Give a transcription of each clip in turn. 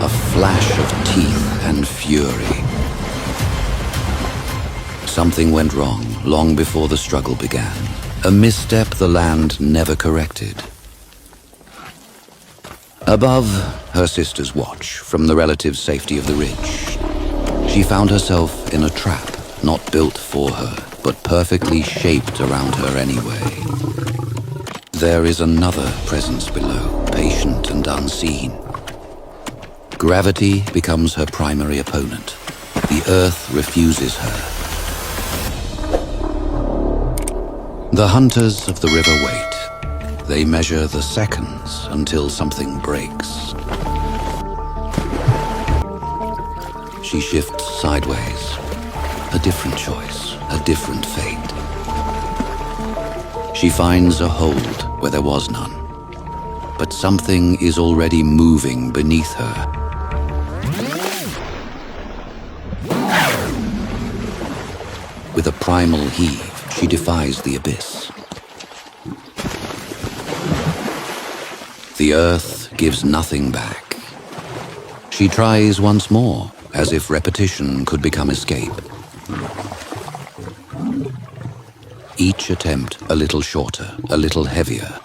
a flash of teeth and fury. Something went wrong long before the struggle began. A misstep the land never corrected. Above, her sisters watch from the relative safety of the ridge. She found herself in a trap, not built for her, but perfectly shaped around her anyway. There is another presence below, patient and unseen. Gravity becomes her primary opponent. The earth refuses her. The hunters of the river wait. They measure the seconds until something breaks. She shifts sideways. A different choice, a different fate. She finds a hold where there was none. But something is already moving beneath her. With a primal heave, she defies the abyss. The earth gives nothing back. She tries once more, as if repetition could become escape. Each attempt a little shorter, a little heavier.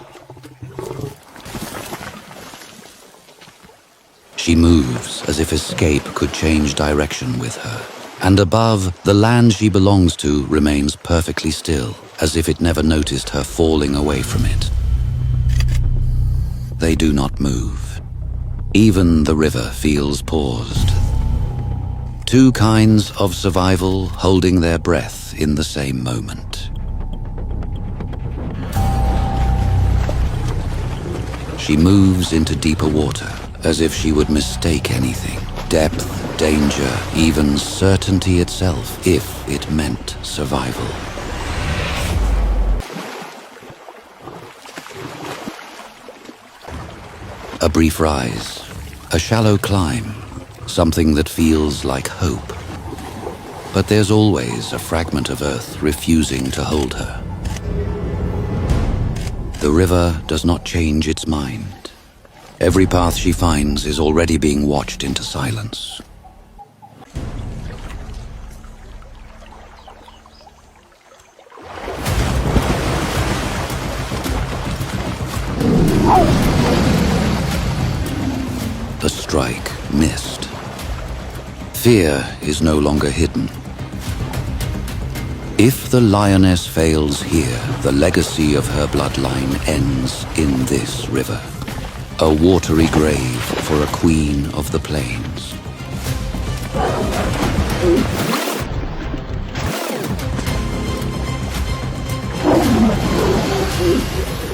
She moves as if escape could change direction with her. And above, the land she belongs to remains perfectly still, as if it never noticed her falling away from it. They do not move. Even the river feels paused. Two kinds of survival holding their breath in the same moment. She moves into deeper water, as if she would mistake anything. Depth, danger, even certainty itself, if it meant survival. A brief rise, a shallow climb, something that feels like hope. But there's always a fragment of earth refusing to hold her. The river does not change its mind. Every path she finds is already being watched into silence. The strike missed. Fear is no longer hidden. If the lioness fails here, the legacy of her bloodline ends in this river. A watery grave for a queen of the plains.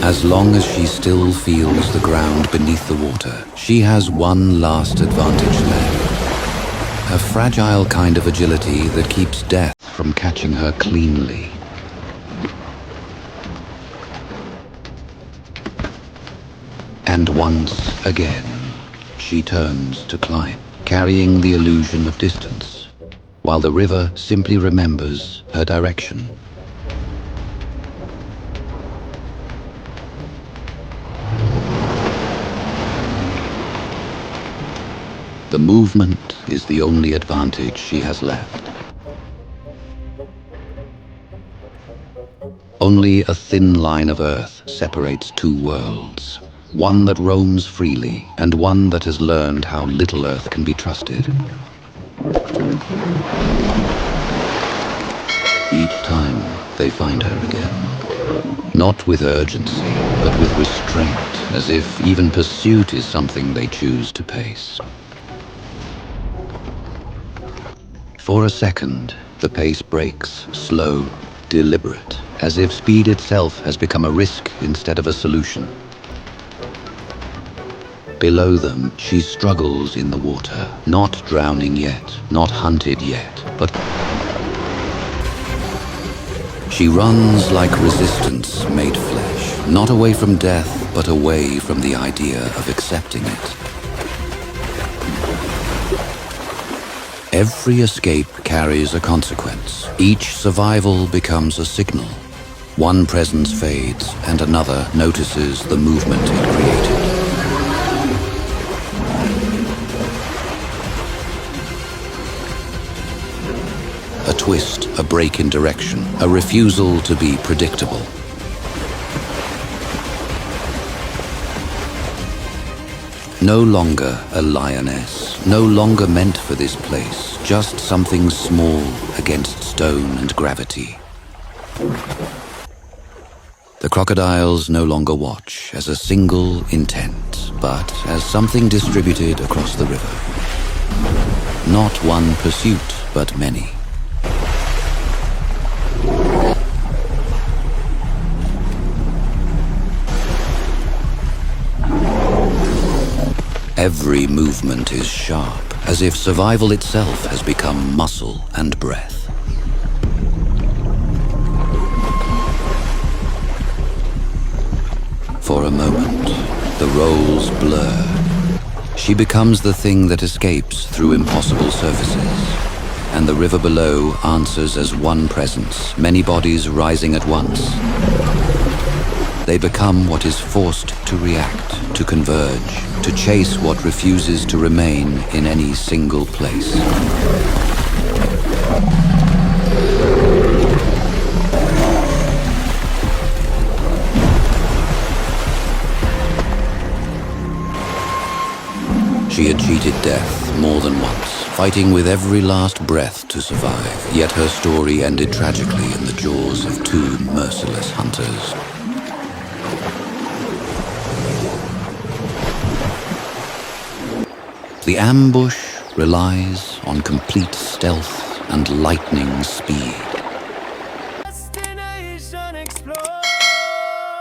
As long as she still feels the ground beneath the water, she has one last advantage left. A fragile kind of agility that keeps death from catching her cleanly. And once again, she turns to climb, carrying the illusion of distance, while the river simply remembers her direction. The movement is the only advantage she has left. Only a thin line of earth separates two worlds. One that roams freely, and one that has learned how little earth can be trusted. Each time, they find her again. Not with urgency, but with restraint, as if even pursuit is something they choose to pace. For a second, the pace breaks, slow, deliberate, as if speed itself has become a risk instead of a solution. Below them, she struggles in the water, not drowning yet, not hunted yet, but she runs like resistance made flesh, not away from death, but away from the idea of accepting it. Every escape carries a consequence. Each survival becomes a signal. One presence fades, and another notices the movement it created. a twist, a break in direction, a refusal to be predictable. No longer a lioness, no longer meant for this place, just something small against stone and gravity. The crocodiles no longer watch as a single intent, but as something distributed across the river. Not one pursuit, but many. Every movement is sharp, as if survival itself has become muscle and breath. For a moment, the roles blur. She becomes the thing that escapes through impossible surfaces, and the river below answers as one presence, many bodies rising at once. They become what is forced to react, to converge, to chase what refuses to remain in any single place. She had cheated death more than once, fighting with every last breath to survive, yet her story ended tragically in the jaws of two merciless hunters. The ambush relies on complete stealth and lightning speed.